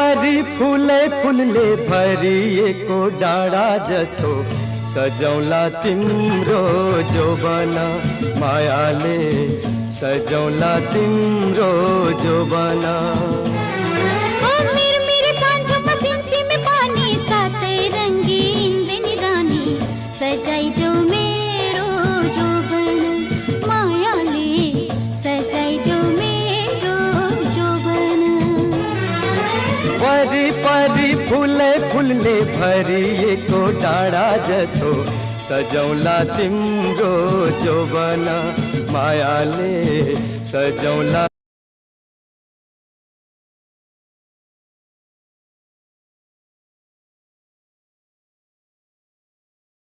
परी फूले फुलले भरिएको डाँडा जस्तो सजौला तिम्रो जोबन मायाले सजौला तिम्रो जोबन सजाइदेऊ मेरो जोबन मायाले सजाइदेऊ मेरो जोबन परी परी फुले फुलले भरिएको डाँडा जस्तो सजौला तिम्रो जोबन मायाले सजौला